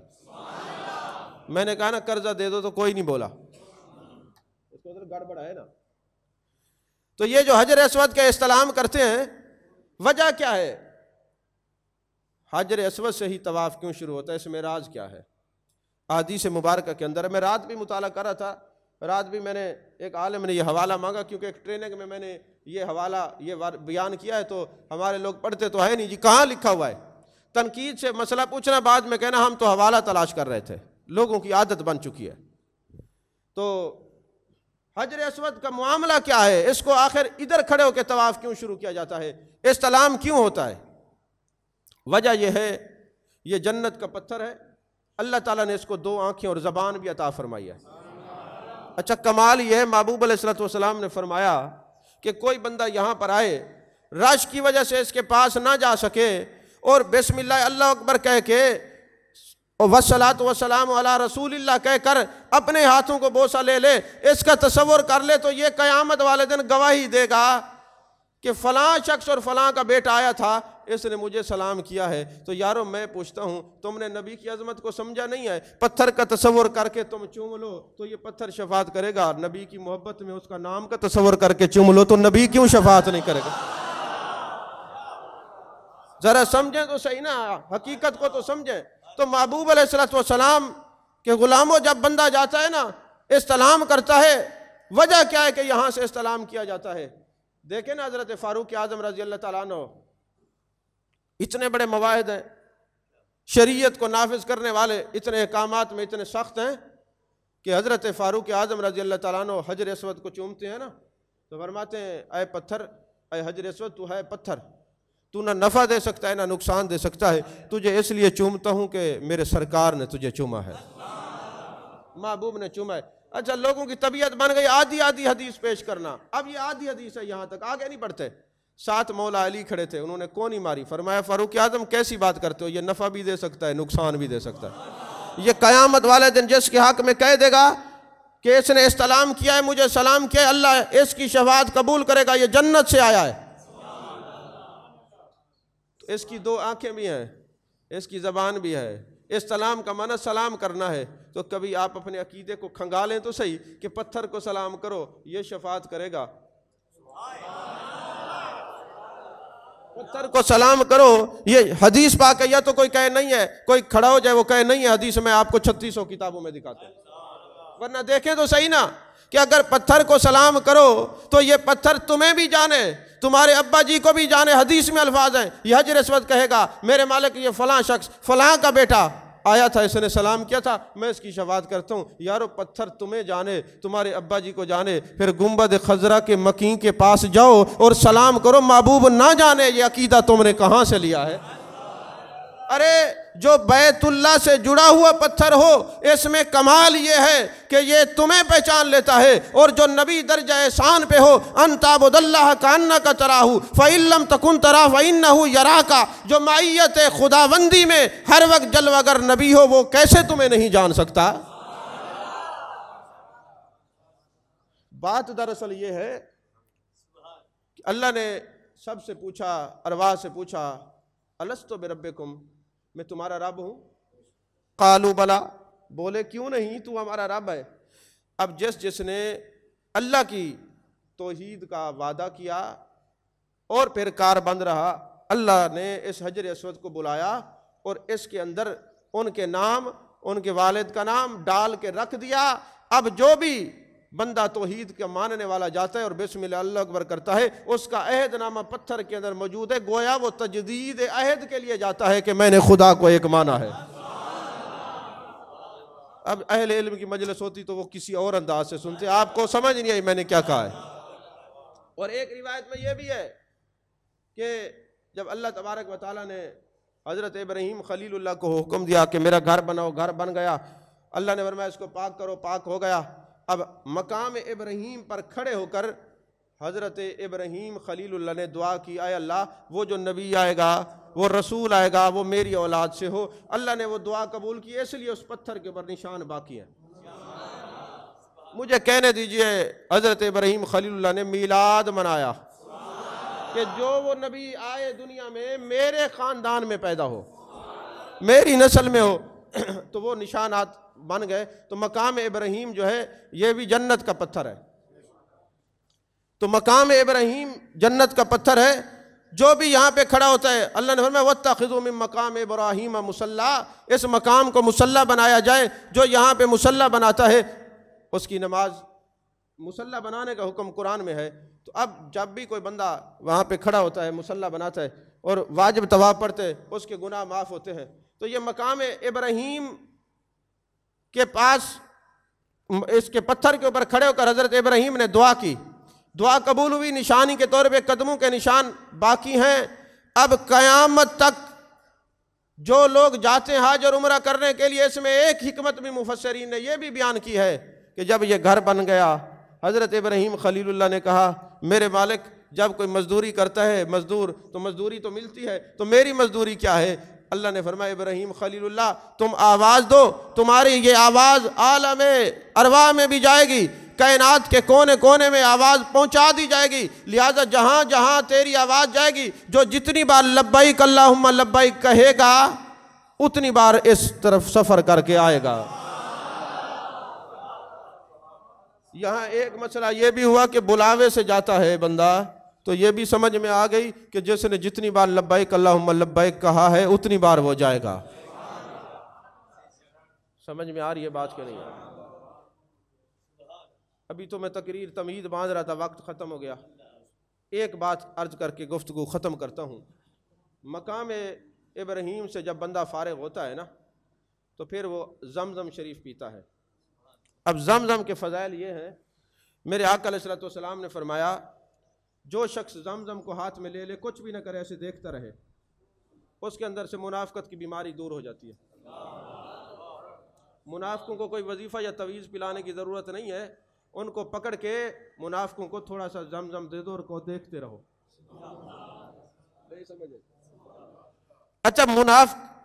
میں نے کہا نا قرضہ دے دو تو کوئی نہیں بولا، اس کو ادھر گڑبڑ ہے نا. تو یہ جو حجر اسود کے استلام کرتے ہیں وجہ کیا ہے؟ حجر اسود سے ہی طواف کیوں شروع ہوتا ہے؟ اس میں راز کیا ہے؟ احادیث مبارکہ کے اندر میں رات بھی مطالعہ کر رہا تھا، رات بھی میں نے ایک عالم نے یہ حوالہ مانگا کیونکہ ایک ٹریننگ میں نے یہ حوالہ یہ بیان کیا ہے تو ہمارے لوگ پڑھتے تو ہے نہیں جی کہاں لکھا ہوا ہے. تنقید سے مسئلہ پوچھنا، بعد میں کہنا ہم تو حوالہ تلاش کر رہے تھے. لوگوں کی عادت بن چکی ہے. تو حجر اسود کا معاملہ کیا ہے؟ اس کو آخر ادھر کھڑے ہو کے طواف کیوں شروع کیا جاتا ہے؟ استلام کیوں ہوتا ہے؟ وجہ یہ ہے یہ جنت کا پتھر ہے، اللہ تعالیٰ نے اس کو 2 آنکھیں اور زبان بھی عطا فرمائی ہے. اچھا کمال یہ ہے محبوب علیہ الصلوۃ والسلام نے فرمایا کہ کوئی بندہ یہاں پر آئے رش کی وجہ سے اس کے پاس نہ جا سکے اور بسم اللہ اللہ اکبر کہہ کے والصلاۃ والسلام علی رسول اللہ کہہ کر اپنے ہاتھوں کو بوسہ لے لے، اس کا تصور کر لے تو یہ قیامت والے دن گواہی دے گا کہ فلاں شخص اور فلاں کا بیٹا آیا تھا، اس نے مجھے سلام کیا ہے. تو یارو میں پوچھتا ہوں تم نے نبی کی عظمت کو سمجھا نہیں ہے؟ پتھر کا تصور کر کے تم چوم لو تو یہ پتھر شفاعت کرے گا، نبی کی محبت میں اس کا نام کا تصور کر کے چوم لو تو نبی کیوں شفاعت نہیں کرے گا؟ ذرا سمجھیں تو صحیح نا، حقیقت کو تو سمجھیں. تو محبوب علیہ الصلوۃ والسلام کے غلاموں جب بندہ جاتا ہے نا استلام کرتا ہے، وجہ کیا ہے کہ یہاں سے استلام کیا جاتا ہے؟ دیکھیں نا حضرت فاروق اعظم رضی اللہ تعالیٰ عنہ، اتنے بڑے مواعظ ہیں، شریعت کو نافذ کرنے والے، اتنے احکامات میں اتنے سخت ہیں کہ حضرت فاروق اعظم رضی اللہ تعالیٰ عنہ حجر اسود کو چومتے ہیں نا تو فرماتے ہیں اے پتھر، اے حجر اسود تو ہے پتھر، تو نہ نفع دے سکتا ہے نہ نقصان دے سکتا ہے، تجھے اس لیے چومتا ہوں کہ میرے سرکار نے تجھے چوما ہے، محبوب نے چوما ہے. اچھا لوگوں کی طبیعت بن گئی آدھی حدیث پیش کرنا، اب یہ آدھی حدیث ہے، یہاں تک آگے نہیں بڑھتے. 7 مولا علی کھڑے تھے، انہوں نے کونی ماری، فرمایا فاروق اعظم کیسی بات کرتے ہو، یہ نفع بھی دے سکتا ہے نقصان بھی دے سکتا ہے. یہ قیامت والے دن جس کے حق میں کہہ دے گا کہ اس نے استلام کیا ہے، مجھے سلام کیا ہے، اللہ اس کی شفاعت قبول کرے گا، یہ جنت سے آیا ہے. تو اس کی 2 آنکھیں بھی ہیں، اس کی زبان بھی ہے. استلام کا معنی سلام کرنا ہے. تو کبھی آپ اپنے عقیدے کو کھنگا لیں تو صحیح کہ پتھر کو سلام کرو یہ شفاعت کرے گا. پتھر کو سلام کرو، یہ حدیث پاک ہے، یا تو کوئی کہے نہیں ہے، کوئی کھڑا ہو جائے وہ کہے نہیں ہے حدیث میں، آپ کو 3600 کتابوں میں دکھاتے ہیں، ورنہ دیکھیں تو صحیح نا کہ اگر پتھر کو سلام کرو تو یہ پتھر تمہیں بھی جانے، تمہارے ابا جی کو بھی جانے۔ حدیث میں الفاظ ہیں، یہ حجر اسود کہے گا میرے مالک یہ فلاں شخص فلاں کا بیٹا آیا تھا، اس نے سلام کیا تھا، میں اس کی شفاعت کرتا ہوں۔ یارو پتھر تمہیں جانے، تمہارے ابا جی کو جانے، پھر گنبد خضرا کے مکین کے پاس جاؤ اور سلام کرو، محبوب نہ جانے یہ عقیدہ تم نے کہاں سے لیا ہے؟ ارے جو بیت اللہ سے جڑا ہوا پتھر ہو، اس میں کمال یہ ہے کہ یہ تمہیں پہچان لیتا ہے، اور جو نبی درجہ احسان پہ ہو، ان تعبد اللہ کانک تراہ فإن لم تکن تراہ فإنہ یراک، جو معیت خداوندی میں ہر وقت جلوہ گر نبی ہو، وہ کیسے تمہیں نہیں جان سکتا؟ بات دراصل یہ ہے کہ اللہ نے سب سے پوچھا، ارواح سے پوچھا، الست بربکم، میں تمہارا رب ہوں؟ قالوا بلا، بولے کیوں نہیں، تو ہمارا رب ہے۔ اب جس نے اللہ کی توحید کا وعدہ کیا اور پھر کار بند رہا، اللہ نے اس حجر اسود کو بلایا اور اس کے اندر ان کے نام، ان کے والد کا نام ڈال کے رکھ دیا۔ اب جو بھی بندہ توحید کا ماننے والا جاتا ہے اور بسم اللہ اللہ اکبر کرتا ہے، اس کا عہد نامہ پتھر کے اندر موجود ہے، گویا وہ تجدید عہد کے لیے جاتا ہے کہ میں نے خدا کو ایک مانا ہے۔ اب اہل علم کی مجلس ہوتی تو وہ کسی اور انداز سے سنتے، آپ کو سمجھ نہیں آئی میں نے کیا کہا ہے۔ اور ایک روایت میں یہ بھی ہے کہ جب اللہ تبارک و تعالیٰ نے حضرت ابراہیم خلیل اللہ کو حکم دیا کہ میرا گھر بناؤ، گھر بن گیا، اللہ نے فرمایا اس کو پاک کرو، پاک ہو گیا۔ اب مقام ابراہیم پر کھڑے ہو کر حضرت ابراہیم خلیل اللہ نے دعا کی، اے اللہ وہ جو نبی آئے گا، وہ رسول آئے گا، وہ میری اولاد سے ہو۔ اللہ نے وہ دعا قبول کی، اس لیے اس پتھر کے اوپر نشان باقی ہے۔ مجھے کہنے دیجئے حضرت ابراہیم خلیل اللہ نے میلاد منایا کہ جو وہ نبی آئے دنیا میں میرے خاندان میں پیدا ہو، میری نسل میں ہو، تو وہ نشانات بن گئے۔ تو مقام ابراہیم جو ہے یہ بھی جنت کا پتھر ہے، تو مقام ابراہیم جنت کا پتھر ہے۔ جو بھی یہاں پہ کھڑا ہوتا ہے، اللہ نے فرمایا وَاتَّخِذُوا مِن مَّقَامِ إِبْرَاهِيمَ مُصَلًّى، اس مقام کو مصلی بنایا جائے۔ جو یہاں پہ مصلی بناتا ہے اس کی نماز، مصلی بنانے کا حکم قرآن میں ہے۔ تو اب جب بھی کوئی بندہ وہاں پہ کھڑا ہوتا ہے، مصلی بناتا ہے اور واجب طواف پڑھتے، اس کے گناہ معاف ہوتے ہیں۔ تو یہ مقام ابراہیم کے پاس، اس کے پتھر کے اوپر کھڑے ہو کر حضرت ابراہیم نے دعا کی، دعا قبول ہوئی، نشانی کے طور پہ قدموں کے نشان باقی ہیں۔ اب قیامت تک جو لوگ جاتے ہیں حج اور عمرہ کرنے کے لیے، اس میں ایک حکمت بھی مفسرین نے یہ بھی بیان کی ہے کہ جب یہ گھر بن گیا، حضرت ابراہیم خلیل اللہ نے کہا میرے مالک جب کوئی مزدوری کرتا ہے مزدور تو مزدوری تو ملتی ہے، تو میری مزدوری کیا ہے؟ اللہ نے فرمایا ابراہیم خلیل اللہ تم آواز دو، تمہاری یہ آواز عالم ارواح میں بھی جائے گی، کائنات کے کونے کونے میں آواز پہنچا دی جائے گی، لہٰذا جہاں جہاں تیری آواز جائے گی، جو جتنی بار لبیک اللہم لبیک کہے گا اتنی بار اس طرف سفر کر کے آئے گا۔ یہاں ایک مسئلہ یہ بھی ہوا کہ بلاوے سے جاتا ہے بندہ، تو یہ بھی سمجھ میں آ گئی کہ جس نے جتنی بار لبیک اللہم لبیک کہا ہے اتنی بار وہ جائے گا۔ سمجھ میں آ رہی ہے بات کہ نہیں؟ ابھی تو میں تقریر تمہید باندھ رہا تھا، وقت ختم ہو گیا۔ ایک بات عرض کر کے گفتگو ختم کرتا ہوں۔ مقام ابراہیم سے جب بندہ فارغ ہوتا ہے نا، تو پھر وہ زمزم شریف پیتا ہے۔ اب زمزم کے فضائل یہ ہیں، میرے آقا علیہ السلام نے فرمایا جو شخص زمزم کو ہاتھ میں لے لے، کچھ بھی نہ کرے، ایسے دیکھتا رہے، اس کے اندر سے منافقت کی بیماری دور ہو جاتی ہے۔ منافقوں کو کوئی وظیفہ یا تعویذ پلانے کی ضرورت نہیں ہے، ان کو پکڑ کے منافقوں کو تھوڑا سا زمزم دے دو اور کو دیکھتے رہو۔ اچھا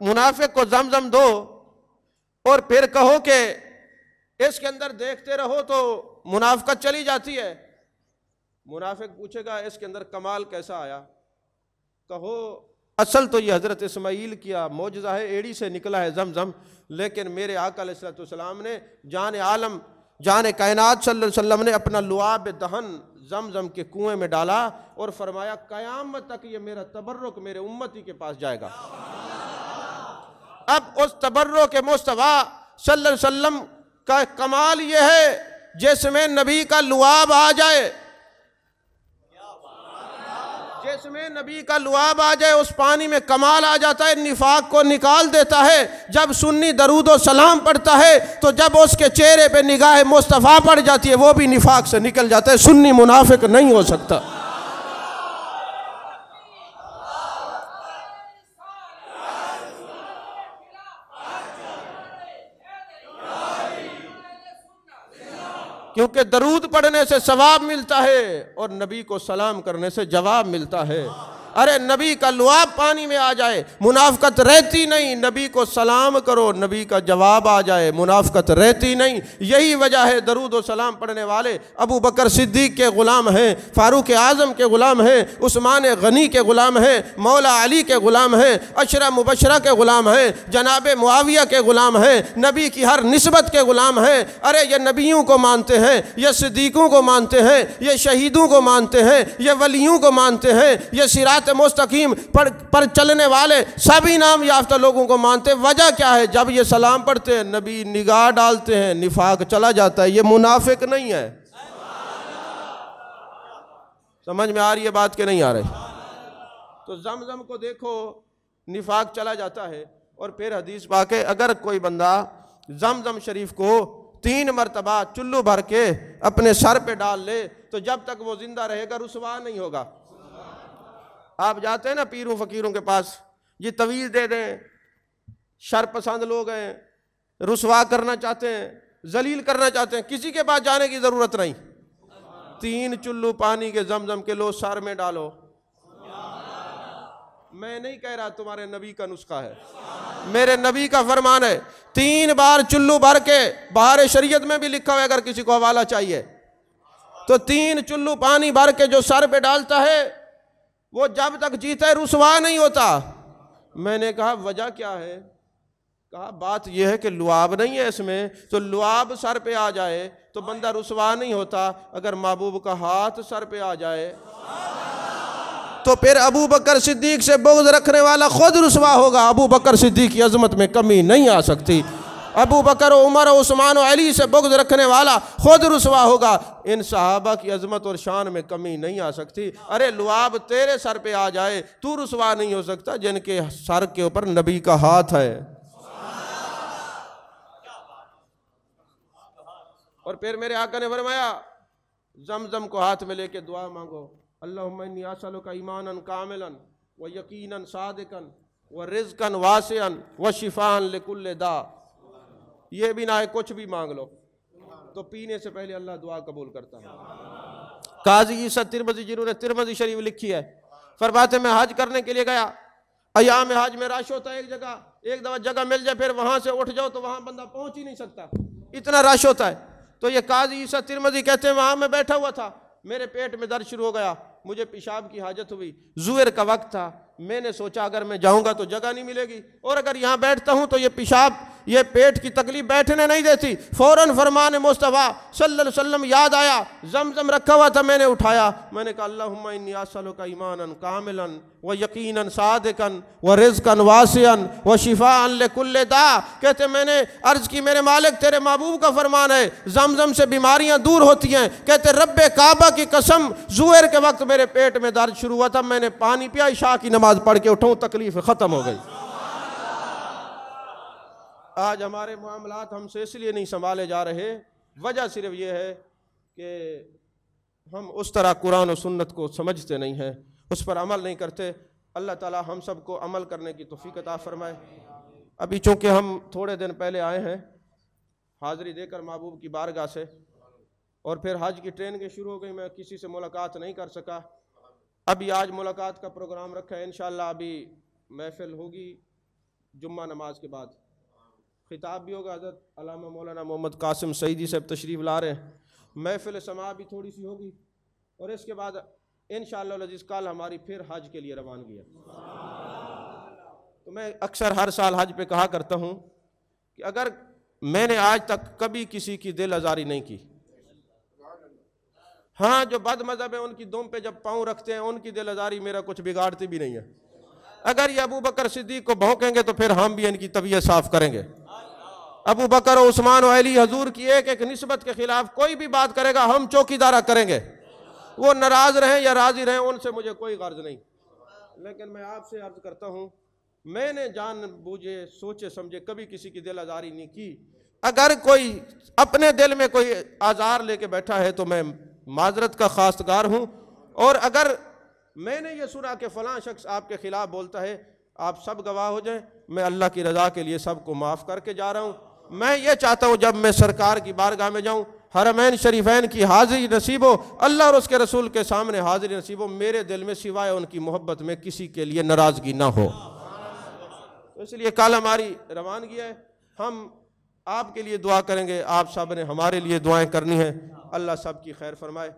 منافق کو زمزم دو اور پھر کہو کہ اس کے اندر دیکھتے رہو تو منافقت چلی جاتی ہے۔ منافق پوچھے گا اس کے اندر کمال کیسا آیا؟ کہو اصل تو یہ حضرت اسماعیل کیا معجزہ ہے، ایڑی سے نکلا ہے زمزم، لیکن میرے آقا علیہ السلام نے جان عالم جان کائنات صلی اللہ علیہ وسلم نے اپنا لعاب دہن زمزم کے کنویں میں ڈالا اور فرمایا قیامت تک یہ میرا تبرک میرے امتی کے پاس جائے گا۔ اب اس تبرک مصطفیٰ صلی اللہ علیہ وسلم کا کمال یہ ہے جس میں نبی کا لعاب آ جائے، جس میں نبی کا لعاب آ جائے، اس پانی میں کمال آ جاتا ہے، نفاق کو نکال دیتا ہے۔ جب سنی درود و سلام پڑھتا ہے تو جب اس کے چہرے پہ نگاہ مصطفیٰ پڑ جاتی ہے وہ بھی نفاق سے نکل جاتا ہے، سنی منافق نہیں ہو سکتا۔ کیونکہ درود پڑھنے سے ثواب ملتا ہے اور نبی کو سلام کرنے سے جواب ملتا ہے۔ ارے نبی کا لعاب پانی میں آ جائے منافقت رہتی نہیں، نبی کو سلام کرو نبی کا جواب آ جائے منافقت رہتی نہیں۔ یہی وجہ ہے درود و سلام پڑھنے والے ابو بکر صدیق کے غلام ہیں، فاروق اعظم کے غلام ہیں، عثمان غنی کے غلام ہیں، مولا علی کے غلام ہیں، عشرہ مبشرہ کے غلام ہیں، جناب معاویہ کے غلام ہیں، نبی کی ہر نسبت کے غلام ہیں۔ ارے یہ نبیوں کو مانتے ہیں، یہ صدیقوں کو مانتے ہیں، یہ شہیدوں کو مانتے ہیں، یہ ولیوں کو مانتے ہیں، یہ صراط مستقیم پر چلنے والے سبھی نام یافتہ لوگوں کو مانتے۔ وجہ کیا ہے؟ جب یہ سلام پڑھتے ہیں نبی نگاہ ڈالتے ہیں نفاق چلا جاتا ہے، یہ منافق نہیں ہے۔ سمجھ میں آ رہی ہے بات کہ نہیں آ رہی؟ تو زمزم کو دیکھو نفاق چلا جاتا ہے۔ اور پھر حدیث پاک ہے اگر کوئی بندہ زمزم شریف کو 3 مرتبہ چلو بھر کے اپنے سر پہ ڈال لے تو جب تک وہ زندہ رہے گا رسوا نہیں ہوگا۔ آپ جاتے ہیں نا پیروں فقیروں کے پاس، یہ طویل دے دیں، شر پسند لوگ ہیں، رسوا کرنا چاہتے ہیں، ذلیل کرنا چاہتے ہیں، کسی کے پاس جانے کی ضرورت نہیں، 3 چلو پانی کے زمزم کے لو سر میں ڈالو۔ میں نہیں کہہ رہا تمہارے نبی کا نسخہ ہے، میرے نبی کا فرمان ہے 3 بار چلو بھر کے، بہار شریعت میں بھی لکھا ہوا ہے اگر کسی کو حوالہ چاہیے تو 3 چلو پانی بھر کے جو سر پہ ڈالتا ہے وہ جب تک جیتا ہے رسوا نہیں ہوتا۔ میں نے کہا وجہ کیا ہے؟ کہا بات یہ ہے کہ لعاب نہیں ہے اس میں، تو لعاب سر پہ آ جائے تو بندہ رسوا نہیں ہوتا، اگر محبوب کا ہاتھ سر پہ آ جائے تو پھر ابو بکر صدیق سے بغض رکھنے والا خود رسوا ہوگا۔ ابو بکر صدیق کی عظمت میں کمی نہیں آ سکتی، ابو بکر و عمر و عثمان و علی سے بغض رکھنے والا خود رسوا ہوگا، ان صحابہ کی عظمت اور شان میں کمی نہیں آ سکتی۔ ارے لعاب تیرے سر پہ آ جائے تو رسوا نہیں ہو سکتا جن کے سر کے اوپر نبی کا ہاتھ ہے۔ اور پھر میرے آقا نے فرمایا زمزم کو ہاتھ میں لے کے دعا مانگو، اللہم انی اسألک ایمانا کاملا و یقینا صادقا و رزقا واسعا و شفاء لکل داء۔ یہ بھی نہ ہے کچھ بھی مانگ لو تو پینے سے پہلے اللہ دعا قبول کرتا ہے۔ قاضی عیسیٰ ترمذی جنہوں نے ترمذی شریف لکھی ہے فرماتے میں حج کرنے کے لیے گیا، ایام حج میں رش ہوتا ہے، ایک دفعہ جگہ مل جائے پھر وہاں سے اٹھ جاؤ تو وہاں بندہ پہنچ ہی نہیں سکتا، اتنا رش ہوتا ہے۔ تو یہ قاضی عیسیٰ ترمذی کہتے ہیں وہاں میں بیٹھا ہوا تھا، میرے پیٹ میں درد شروع ہو گیا، مجھے پیشاب کی حاجت ہوئی، ظہر کا وقت تھا، میں نے سوچا اگر میں جاؤں گا تو جگہ نہیں ملے گی اور اگر یہاں بیٹھتا ہوں تو یہ پیشاب یہ پیٹ کی تکلیف بیٹھنے نہیں دیتی۔ فوراً فرمان مصطفیٰ صلی اللہ علیہ وسلم یاد آیا، زمزم رکھا ہوا تھا، میں نے اٹھایا، میں نے کہا اللہم انی اسألک ایمانا کاملا و یقینا صادقا و رزقا واسعا و شفاء لکل داء۔ کہتے میں نے عرض کی میرے مالک تیرے محبوب کا فرمان ہے زمزم سے بیماریاں دور ہوتی ہیں۔ کہتے رب کعبہ کی قسم ظہر کے وقت میرے پیٹ میں درد شروع ہوا تھا، میں نے پانی پیا، عشاء کی نماز پڑھ کے اٹھاؤں تکلیف ختم ہو گئی۔ آج ہمارے معاملات ہم سے اس لیے نہیں سنبھالے جا رہے، وجہ صرف یہ ہے کہ ہم اس طرح قرآن و سنت کو سمجھتے نہیں ہیں، اس پر عمل نہیں کرتے۔ اللہ تعالی ہم سب کو عمل کرنے کی توفیق عطا فرمائے۔ ابھی چونکہ ہم تھوڑے دن پہلے آئے ہیں حاضری دے کر محبوب کی بارگاہ سے، اور پھر حج کی ٹریننگیں شروع ہو گئی، میں کسی سے ملاقات نہیں کر سکا۔ ابھی آج ملاقات کا پروگرام رکھا ہے، انشاءاللہ ابھی محفل ہوگی جمعہ نماز کے بعد، خطاب بھی ہوگا، حضرت علامہ مولانا محمد قاسم سعیدی صاحب تشریف لا رہے ہیں، محفل سماع بھی تھوڑی سی ہوگی، اور اس کے بعد انشاءاللہ العزیز کل ہماری پھر حج کے لیے روانگی ہے۔ تو میں اکثر ہر سال حج پہ کہا کرتا ہوں کہ اگر میں نے آج تک کبھی کسی کی دل آزاری نہیں کی، ہاں جو بد مذہب ہیں ان کی دم پہ جب پاؤں رکھتے ہیں ان کی دل آزاری میرا کچھ بگاڑتی بھی نہیں ہے. اگر یہ ابو بکر صدیق کو بھونکیں گے تو پھر ہم بھی ان کی طبیعت صاف کریں گے. ابو بکر و عثمان و علی حضور کی ایک ایک نسبت کے خلاف کوئی بھی بات کرے گا ہم چوکیدارہ کریں گے. وہ ناراض رہیں یا راضی رہیں ان سے مجھے کوئی غرض نہیں. لیکن میں آپ سے عرض کرتا ہوں میں نے جان بوجھے سوچے سمجھے کبھی کسی کی دل آزاری نہیں کی. اگر کوئی اپنے دل میں کوئی آزار لے کے بیٹھا ہے تو میں معذرت کا خواستگار ہوں. اور اگر میں نے یہ سنا کہ فلاں شخص آپ کے خلاف بولتا ہے آپ سب گواہ ہو جائیں میں اللہ کی رضا کے لیے سب کو معاف کر کے جا رہا ہوں. میں یہ چاہتا ہوں جب میں سرکار کی بارگاہ میں جاؤں حرمین شریفین کی حاضری نصیب ہو اللہ اور اس کے رسول کے سامنے حاضری نصیب ہو میرے دل میں سوائے ان کی محبت میں کسی کے لیے ناراضگی نہ ہو. اس لیے کل ہماری روانگی ہے ہم آپ کے لیے دعا کریں گے آپ سب نے ہمارے لیے دعائیں کرنی ہیں. اللہ سب کی خیر فرمائے.